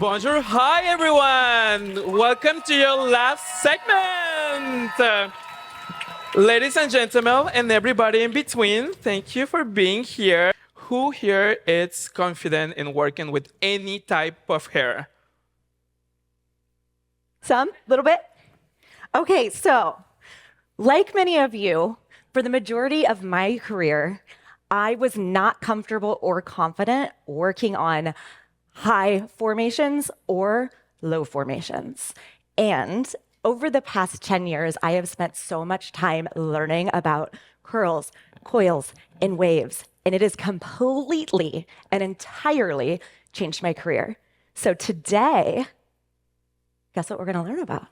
Bonjour, hi everyone. Welcome to your last segment. Ladies and gentlemen, and everybody in between, thank you for being here. Who here is confident in working with any type of hair? Some, little bit. Okay, so like many of you, for the majority of my career, I was not comfortable or confident working on high formations or low formations. And over the past 10 years, I have spent so much time learning about curls, coils, and waves, and it has completely and entirely changed my career. So today, guess what we're going to learn about?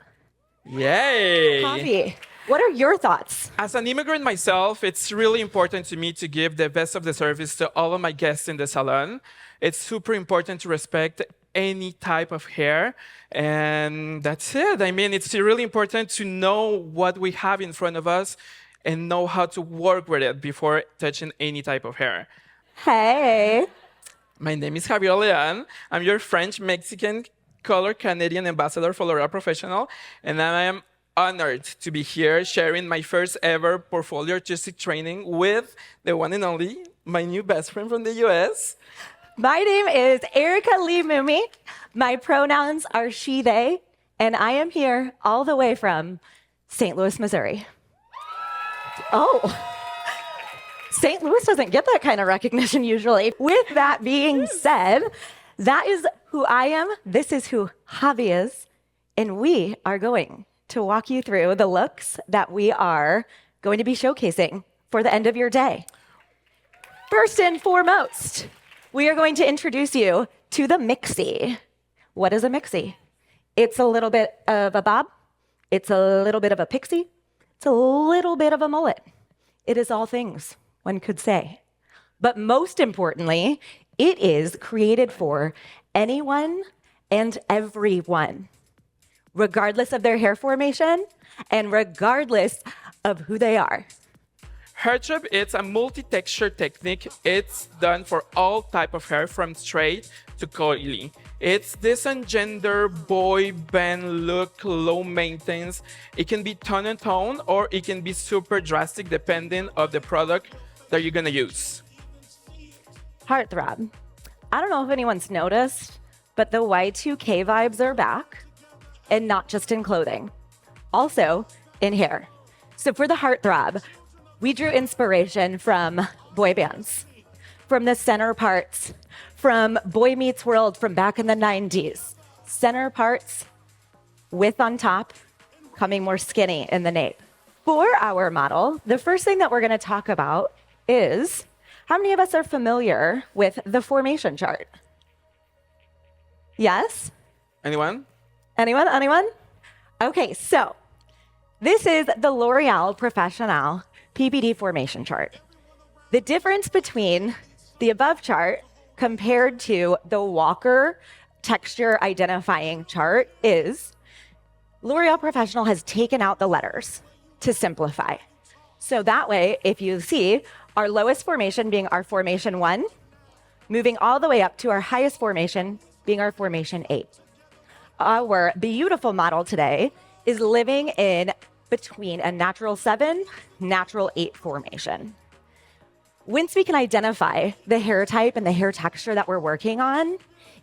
Yay! Javi, what are your thoughts? As an immigrant myself, it's really important to me to give the best of the service to all of my guests in the salon. It's super important to respect any type of hair. And that's it. I mean, it's really important to know what we have in front of us and know how to work with it before touching any type of hair. Hey. My name is Javier. I'm your French-Mexican color Canadian ambassador for L'Oreal Professional, and I am honored to be here sharing my first ever portfolio artistic training with the one and only, my new best friend from the US. My name is Erica Lee Moomey. My pronouns are she, they, and I am here all the way from St. Louis, Missouri. Oh, St. Louis doesn't get that kind of recognition usually. With that being said, that is who I am. This is who Javi is. And we are going to walk you through the looks that we are going to be showcasing for the end of your day. First and foremost, we are going to introduce you to the mixie. What is a mixie? It's a little bit of a bob. It's a little bit of a pixie. It's a little bit of a mullet. It is all things, one could say. But most importantly, it is created for anyone and everyone, regardless of their hair formation and regardless of who they are. Hair trap, it's a multi-texture technique. It's done for all type of hair, from straight to coily. It's this ungender boy band look, low maintenance. It can be tone and tone, or it can be super drastic depending on the product that you're gonna use. Heartthrob. I don't know if anyone's noticed, but the Y2K vibes are back, and not just in clothing, also in hair. So for the heartthrob, we drew inspiration from boy bands, from the center parts, from Boy Meets World from back in the 90s. Center parts, width on top, coming more skinny in the nape. For our model, the first thing that we're going to talk about is, how many of us are familiar with the formation chart? Yes? Anyone? Anyone? Okay, so this is the L'Oreal Professional PPD formation chart. The difference between the above chart compared to the Walker texture identifying chart is L'Oreal Professional has taken out the letters to simplify. So that way, if you see our lowest formation being our formation 1, moving all the way up to our highest formation being our formation 8. Our beautiful model today is living in between a natural 7, natural 8 formation. Once we can identify the hair type and the hair texture that we're working on,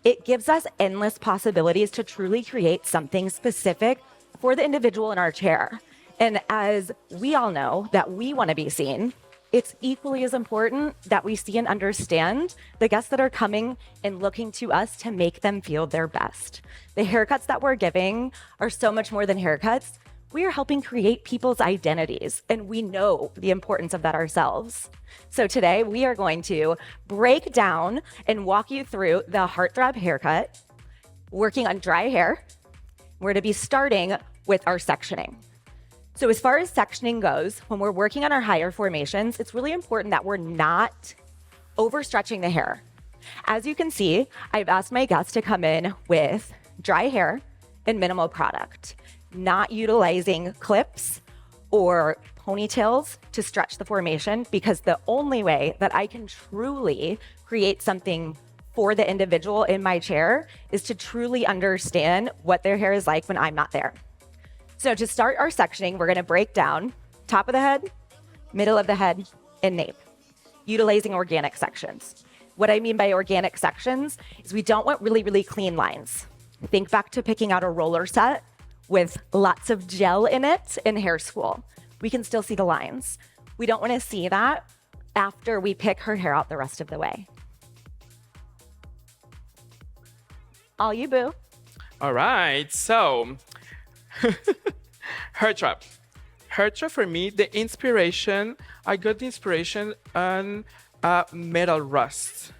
it gives us endless possibilities to truly create something specific for the individual in our chair. And as we all know that we want to be seen, it's equally as important that we see and understand the guests that are coming and looking to us to make them feel their best. The haircuts that we're giving are so much more than haircuts. We are helping create people's identities, and we know the importance of that ourselves. So today we are going to break down and walk you through the heartthrob haircut, working on dry hair. We're to be starting with our sectioning. So as far as sectioning goes, when we're working on our higher formations, it's really important that we're not overstretching the hair. As you can see, I've asked my guests to come in with dry hair and minimal product, not utilizing clips or ponytails to stretch the formation, because the only way that I can truly create something for the individual in my chair is to truly understand what their hair is like when I'm not there. So to start our sectioning, we're going to break down top of the head, middle of the head, and nape, utilizing organic sections. What I mean by organic sections is we don't want really, really clean lines. Think back to picking out a roller set with lots of gel in it in hair school. We can still see the lines. We don't want to see that after we pick her hair out the rest of the way. All you, boo. All right, so hair trap. Hair trap for me, I got the inspiration on metal rust.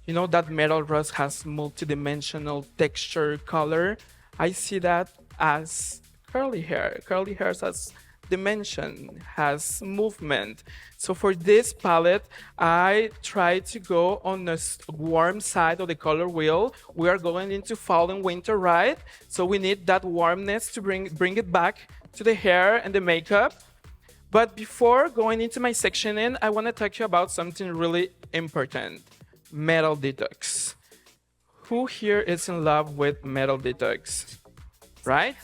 You know that metal rust has multidimensional texture, color. I see that as curly hair. Curly hair has dimension, has movement. So for this palette, I try to go on the warm side of the color wheel. We are going into fall and winter, right? So we need that warmness to bring it back to the hair and the makeup. But before going into my sectioning, I want to talk to you about something really important. Metal detox. Who here is in love with metal detox? Right?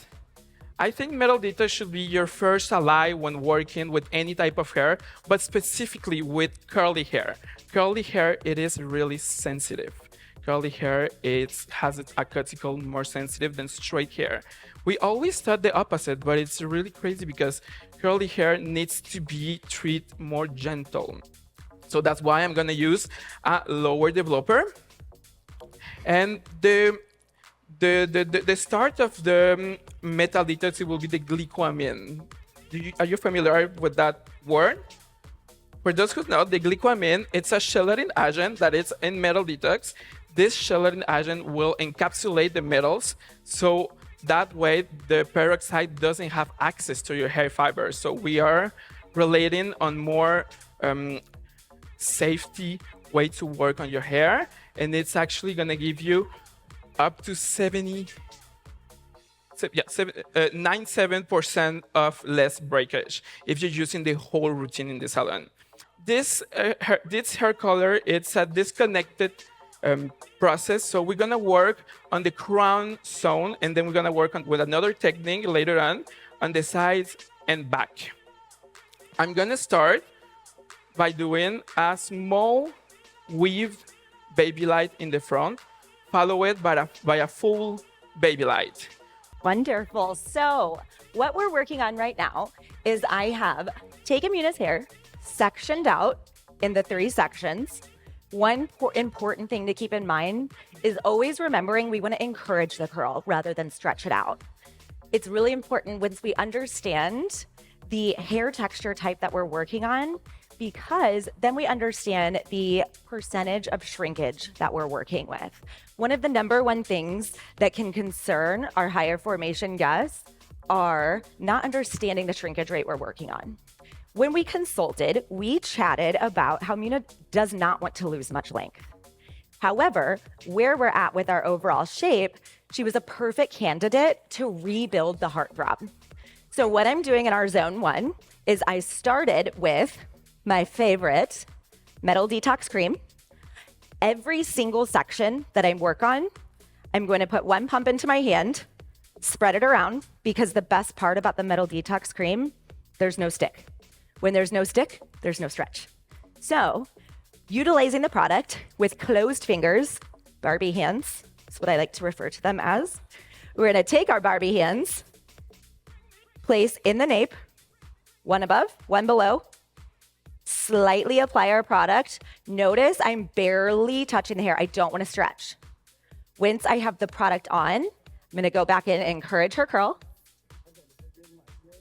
I think metal detox should be your first ally when working with any type of hair, but specifically with curly hair. Curly hair, it is really sensitive. Curly hair, has a cuticle more sensitive than straight hair. We always thought the opposite, but it's really crazy because curly hair needs to be treated more gentle. So that's why I'm gonna use a lower developer. And the start of the metal detox will be the glycoamine. Are you familiar with that word? For those who know, the glycoamine, it's a gelatin agent that is in metal detox. This gelatin agent will encapsulate the metals, so that way the peroxide doesn't have access to your hair fibers. So we are relating on more safety way to work on your hair, and it's actually gonna give you up to 97% of less breakage if you're using the whole routine in the salon. This hair color, it's a disconnected process. So we're gonna work on the crown zone, and then we're gonna work with another technique later on the sides and back. I'm gonna start by doing a small weave baby light in the front, followed by a full baby light. Wonderful. So what we're working on right now is I have taken Muna's hair, sectioned out in the 3 sections. One important thing to keep in mind is always remembering we want to encourage the curl rather than stretch it out. It's really important once we understand the hair texture type that we're working on, because then we understand the percentage of shrinkage that we're working with. One of the number one things that can concern our higher formation guests are not understanding the shrinkage rate we're working on. When we consulted, we chatted about how Muna does not want to lose much length. However, where we're at with our overall shape, she was a perfect candidate to rebuild the heartthrob. So what I'm doing in our zone 1 is I started with my favorite metal detox cream. Every single section that I work on, I'm going to put 1 pump into my hand, spread it around, because the best part about the metal detox cream, there's no stick. When there's no stick, there's no stretch. So utilizing the product with closed fingers, Barbie hands, that's what I like to refer to them as. We're gonna take our Barbie hands, place in the nape, 1 above, 1 below, slightly apply our product. Notice I'm barely touching the hair. I don't want to stretch. Once I have the product on, I'm going to go back in and encourage her curl.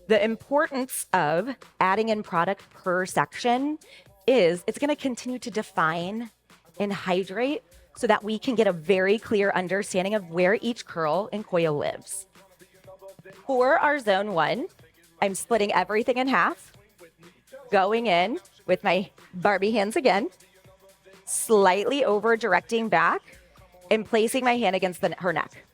The importance of adding in product per section is it's going to continue to define and hydrate so that we can get a very clear understanding of where each curl and coil lives. For our zone 1, I'm splitting everything in half, going in with my Barbie hands again, slightly over directing back and placing my hand against her neck.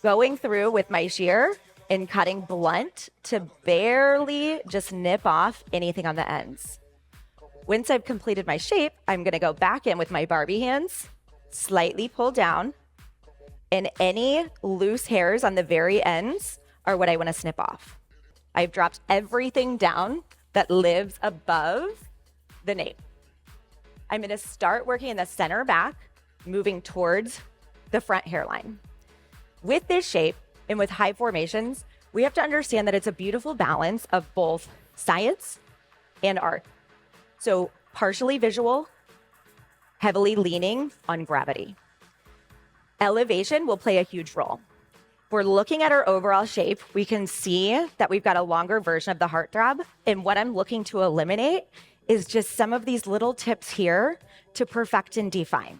Going through with my shear and cutting blunt to barely just nip off anything on the ends. Once I've completed my shape, I'm gonna go back in with my Barbie hands, slightly pull down, and any loose hairs on the very ends are what I want to snip off. I've dropped everything down that lives above the nape. I'm going to start working in the center back, moving towards the front hairline. With this shape and with high formations, we have to understand that it's a beautiful balance of both science and art. So partially visual, heavily leaning on gravity. Elevation will play a huge role. If we're looking at our overall shape, we can see that we've got a longer version of the heartthrob. And what I'm looking to eliminate is just some of these little tips here to perfect and define.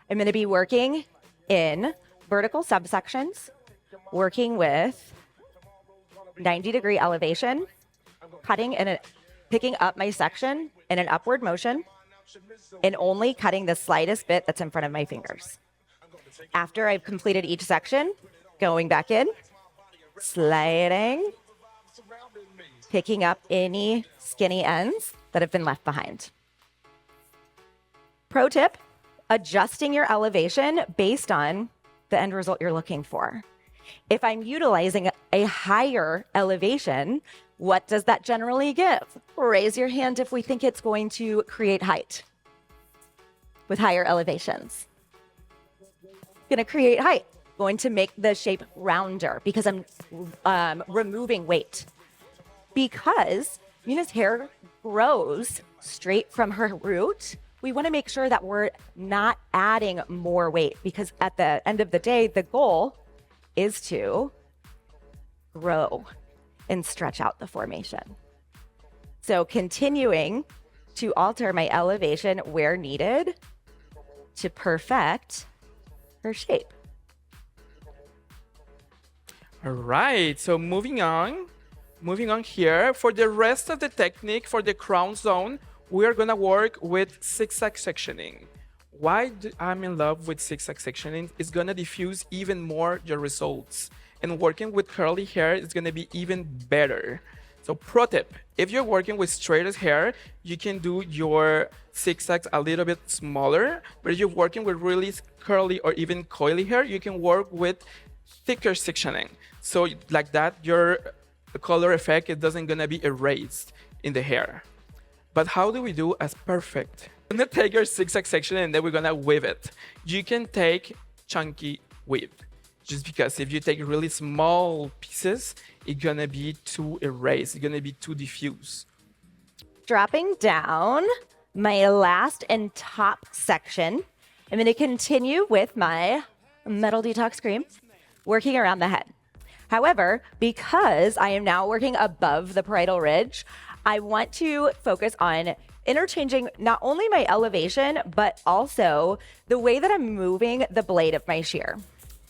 I'm going to be working in vertical subsections, working with 90-degree elevation, cutting and picking up my section in an upward motion, and only cutting the slightest bit that's in front of my fingers. After I've completed each section, going back in, sliding, picking up any skinny ends that have been left behind. Pro tip, adjusting your elevation based on the end result you're looking for. If I'm utilizing a higher elevation, what does that generally give? Raise your hand if we think it's going to create height with higher elevations. Going to create height, going to make the shape rounder because I'm removing weight. Because Mina's hair grows straight from her root, we want to make sure that we're not adding more weight because at the end of the day, the goal is to grow and stretch out the formation. So continuing to alter my elevation where needed to perfect her shape. All right, so moving on here. For the rest of the technique, for the crown zone, we are gonna work with zigzag sectioning. Why I'm in love with zigzag sectioning is gonna diffuse even more your results. And working with curly hair is gonna be even better. So pro tip, if you're working with straighter hair, you can do your zigzags a little bit smaller, but if you're working with really curly or even coily hair, you can work with thicker sectioning. So like that, your color effect it doesn't gonna be erased in the hair. But how do we do as perfect? We're gonna take your zigzag section and then we're gonna weave it. You can take chunky weave. Just because if you take really small pieces, it's gonna be too erased, it's gonna be too diffuse. Dropping down my last and top section, I'm gonna continue with my metal detox cream, working around the head. However, because I am now working above the parietal ridge, I want to focus on interchanging not only my elevation, but also the way that I'm moving the blade of my shear.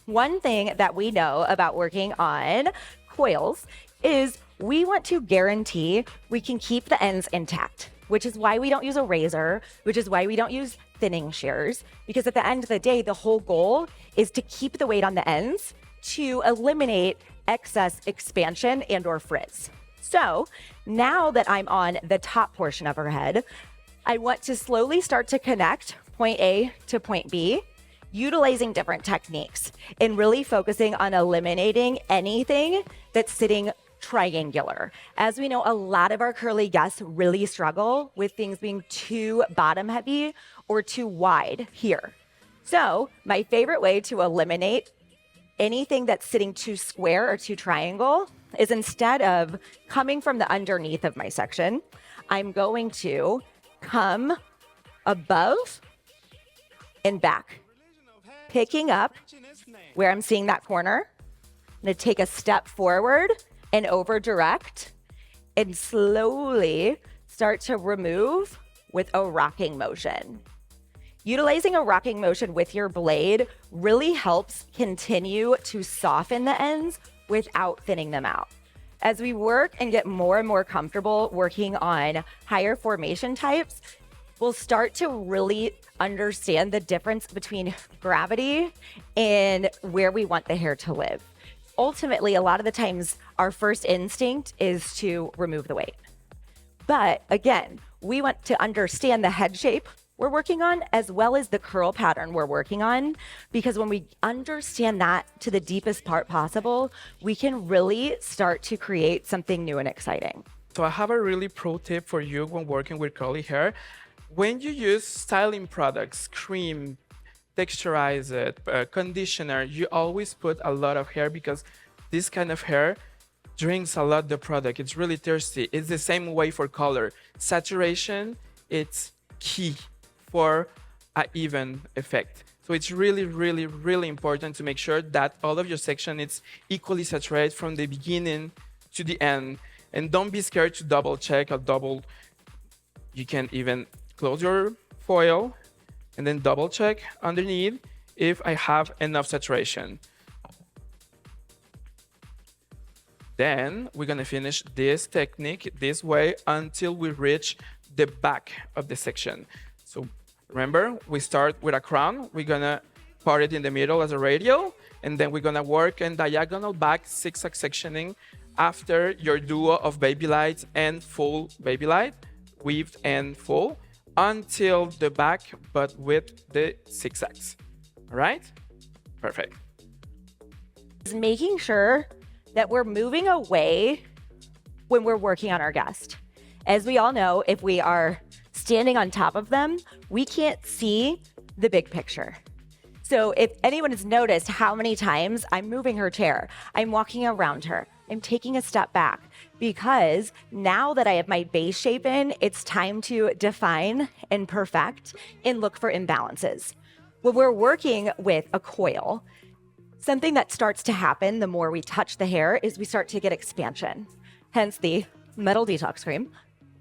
One thing that we know about working on coils is we want to guarantee we can keep the ends intact, which is why we don't use a razor, which is why we don't use thinning shears, because at the end of the day, the whole goal is to keep the weight on the ends to eliminate excess expansion and or frizz. So now that I'm on the top portion of her head, I want to slowly start to connect point A to point B, utilizing different techniques and really focusing on eliminating anything that's sitting triangular. As we know, a lot of our curly guests really struggle with things being too bottom heavy or too wide here. So my favorite way to eliminate anything that's sitting too square or too triangle is instead of coming from the underneath of my section, I'm going to come above and back, picking up where I'm seeing that corner. I'm going to take a step forward and over direct and slowly start to remove with a rocking motion. Utilizing a rocking motion with your blade really helps continue to soften the ends without thinning them out. As we work and get more and more comfortable working on higher formation types, we'll start to really understand the difference between gravity and where we want the hair to live. Ultimately, a lot of the times, our first instinct is to remove the weight. But again, we want to understand the head shape we're working on, as well as the curl pattern we're working on. Because when we understand that to the deepest part possible, we can really start to create something new and exciting. So I have a really pro tip for you when working with curly hair. When you use styling products, cream, texturizer, conditioner, you always put a lot of hair because this kind of hair drinks a lot the product. It's really thirsty. It's the same way for color. Saturation, it's key for an even effect. So it's really, really, really important to make sure that all of your section is equally saturated from the beginning to the end. And don't be scared to double check or you can even close your foil and then double check underneath if I have enough saturation. Then we're gonna finish this technique this way until we reach the back of the section. So remember, we start with a crown. We're gonna part it in the middle as a radial, and then we're gonna work in diagonal back zigzag sectioning after your duo of baby lights and full baby light, weaved and full, until the back, but with the zigzags. All right? Perfect. Is making sure that we're moving away when we're working on our guest. As we all know, if we are standing on top of them, we can't see the big picture. So if anyone has noticed how many times I'm moving her chair, I'm walking around her, I'm taking a step back, because now that I have my base shape in, it's time to define and perfect and look for imbalances. When we're working with a coil, something that starts to happen the more we touch the hair is we start to get expansion, hence the metal detox cream.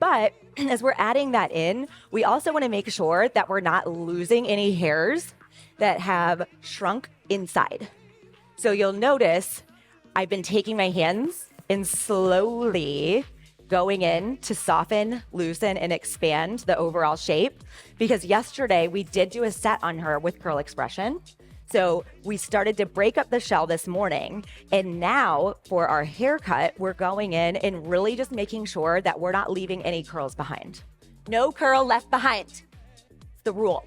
But as we're adding that in, we also want to make sure that we're not losing any hairs that have shrunk inside. So you'll notice I've been taking my hands and slowly going in to soften, loosen, and expand the overall shape. Because yesterday we did do a set on her with curl expression. So we started to break up the shell this morning. And now for our haircut, we're going in and really just making sure that we're not leaving any curls behind. No curl left behind. It's the rule.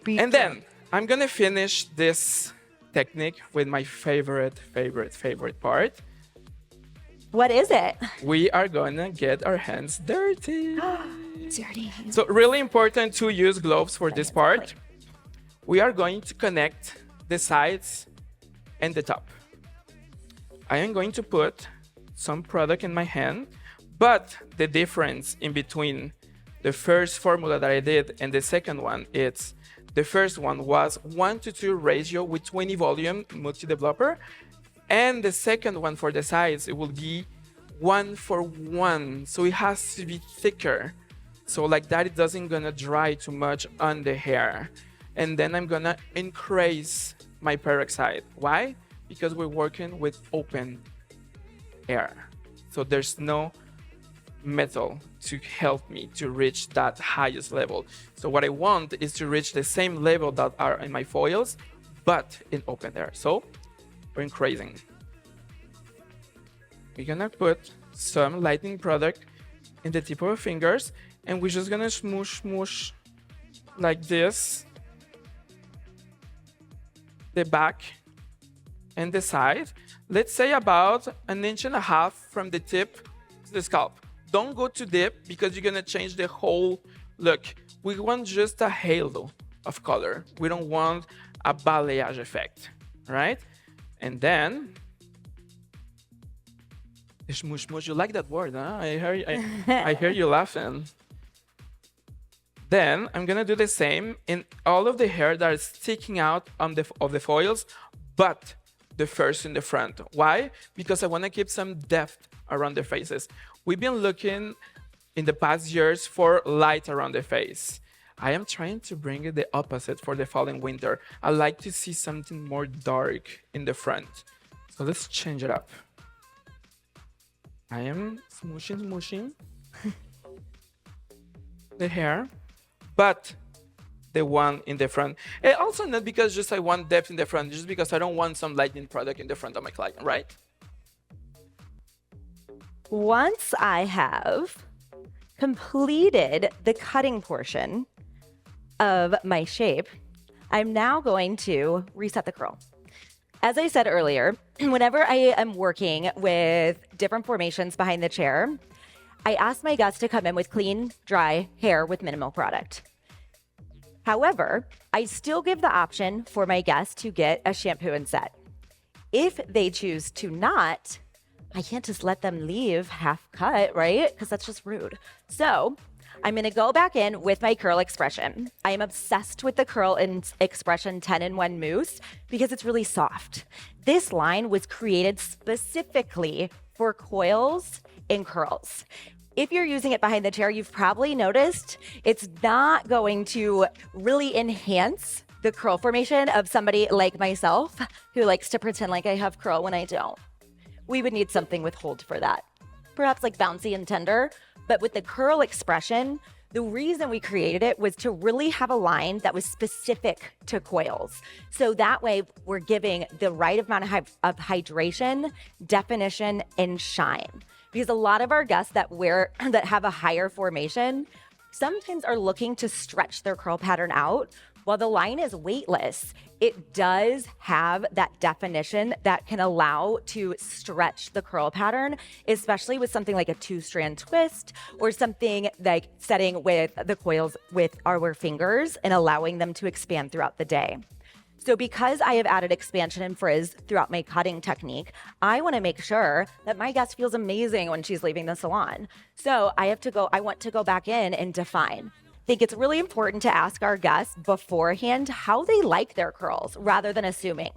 And then I'm gonna finish this technique with my favorite part. What is it? We are gonna get our hands dirty. Dirty. So really important to use gloves for this part. We are going to connect the sides and the top. I am going to put some product in my hand, but the difference in between the first formula that I did and the second one, it's the first one was 1:2 ratio with 20 volume multi-developer, and the second one for the sides, it will be 1:1. So it has to be thicker. So like that, it doesn't gonna dry too much on the hair. And then I'm gonna increase my peroxide. Why? Because we're working with open air. So there's no metal to help me to reach that highest level. So what I want is to reach the same level that are in my foils, but in open air. So we're increasing. We're gonna put some lightning product in the tip of our fingers, and we're just gonna smoosh like this, the back and the side. Let's say about 1.5 inches from the tip to the scalp. Don't go too deep because you're gonna change the whole look. We want just a halo of color. We don't want a balayage effect, right? And then, smoosh. You like that word, huh? I hear you laughing. Then I'm gonna do the same in all of the hair that is sticking out of the foils, but the first in the front. Why? Because I wanna keep some depth around the faces. We've been looking in the past years for light around the face. I am trying to bring it the opposite for the fall and winter. I like to see something more dark in the front. So let's change it up. I am smooshing the hair, but the one in the front. And also not because just I want depth in the front, just because I don't want some lightning product in the front of my client, right? Once I have completed the cutting portion of my shape, I'm now going to reset the curl. As I said earlier, whenever I am working with different formations behind the chair, I ask my guests to come in with clean, dry hair with minimal product. However, I still give the option for my guests to get a shampoo and set. If they choose to not, I can't just let them leave half cut, right? Because that's just rude. So I'm going to go back in with my curl expression. I am obsessed with the curl expression 10-in-1 mousse because it's really soft. This line was created specifically for coils and curls. If you're using it behind the chair, you've probably noticed it's not going to really enhance the curl formation of somebody like myself who likes to pretend like I have curl when I don't. We would need something with hold for that. Perhaps like bouncy and tender, but with the curl expression, the reason we created it was to really have a line that was specific to coils. So that way we're giving the right amount of hydration, definition, and shine. Because a lot of our guests that have a higher formation sometimes are looking to stretch their curl pattern out. While the line is weightless, it does have that definition that can allow to stretch the curl pattern, especially with something like a 2-strand twist or something like setting with the coils with our fingers and allowing them to expand throughout the day. So because I have added expansion and frizz throughout my cutting technique, I want to make sure that my guest feels amazing when she's leaving the salon. So I want to go back in and define. I think it's really important to ask our guests beforehand how they like their curls rather than assuming.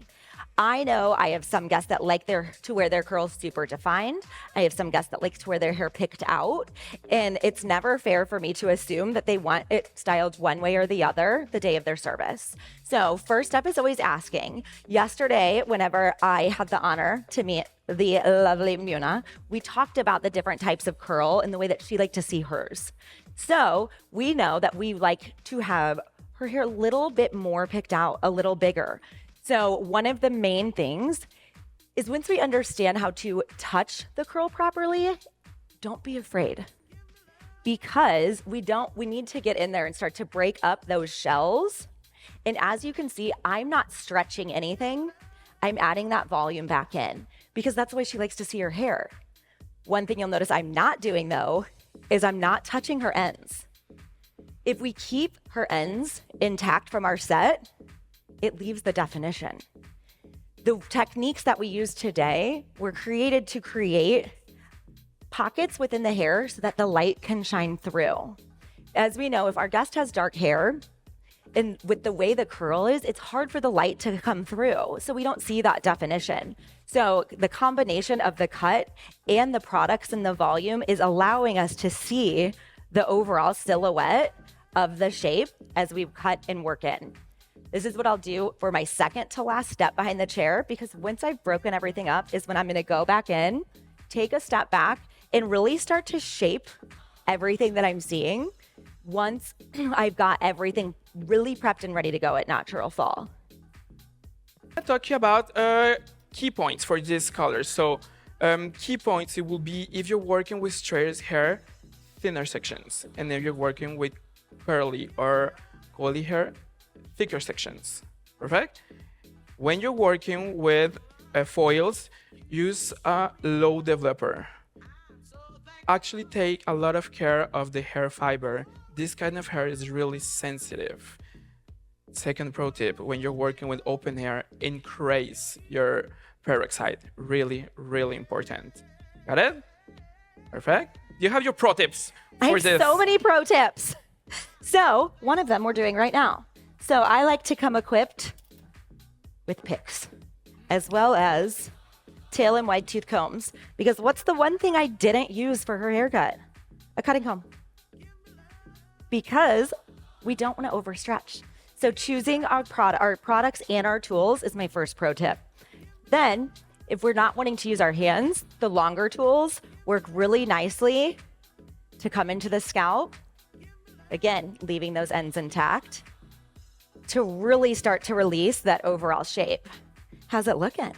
I know I have some guests that like to wear their curls super defined. I have some guests that like to wear their hair picked out. And it's never fair for me to assume that they want it styled one way or the other the day of their service. So first step is always asking. Yesterday, whenever I had the honor to meet the lovely Muna, we talked about the different types of curl and the way that she liked to see hers. So we know that we like to have her hair a little bit more picked out, a little bigger. So one of the main things is once we understand how to touch the curl properly, don't be afraid. Because we need to get in there and start to break up those shells. And as you can see, I'm not stretching anything. I'm adding that volume back in because that's the way she likes to see her hair. One thing you'll notice I'm not doing though is I'm not touching her ends. If we keep her ends intact from our set, it leaves the definition. The techniques that we use today were created to create pockets within the hair so that the light can shine through. As we know, if our guest has dark hair, and with the way the curl is, it's hard for the light to come through. So we don't see that definition. So the combination of the cut and the products and the volume is allowing us to see the overall silhouette of the shape as we cut and work in. This is what I'll do for my second to last step behind the chair, because once I've broken everything up is when I'm going to go back in, take a step back, and really start to shape everything that I'm seeing once I've got everything really prepped and ready to go at natural fall. I'm talking about key points for this color. So key points, it will be if you're working with straight hair, thinner sections. And if you're working with curly or coily hair, thicker sections. Perfect? When you're working with foils, use a low developer. Actually take a lot of care of the hair fiber. This kind of hair is really sensitive. Second pro tip, when you're working with open hair, increase your peroxide. Really, really important. Got it? Perfect. Do you have your pro tips for this? I have so many pro tips. So one of them we're doing right now. So I like to come equipped with picks, as well as tail and wide tooth combs, because what's the one thing I didn't use for her haircut? A cutting comb. Because we don't want to overstretch. So choosing our products and our tools is my first pro tip. Then, if we're not wanting to use our hands, the longer tools work really nicely to come into the scalp. Again, leaving those ends intact to really start to release that overall shape. How's it looking?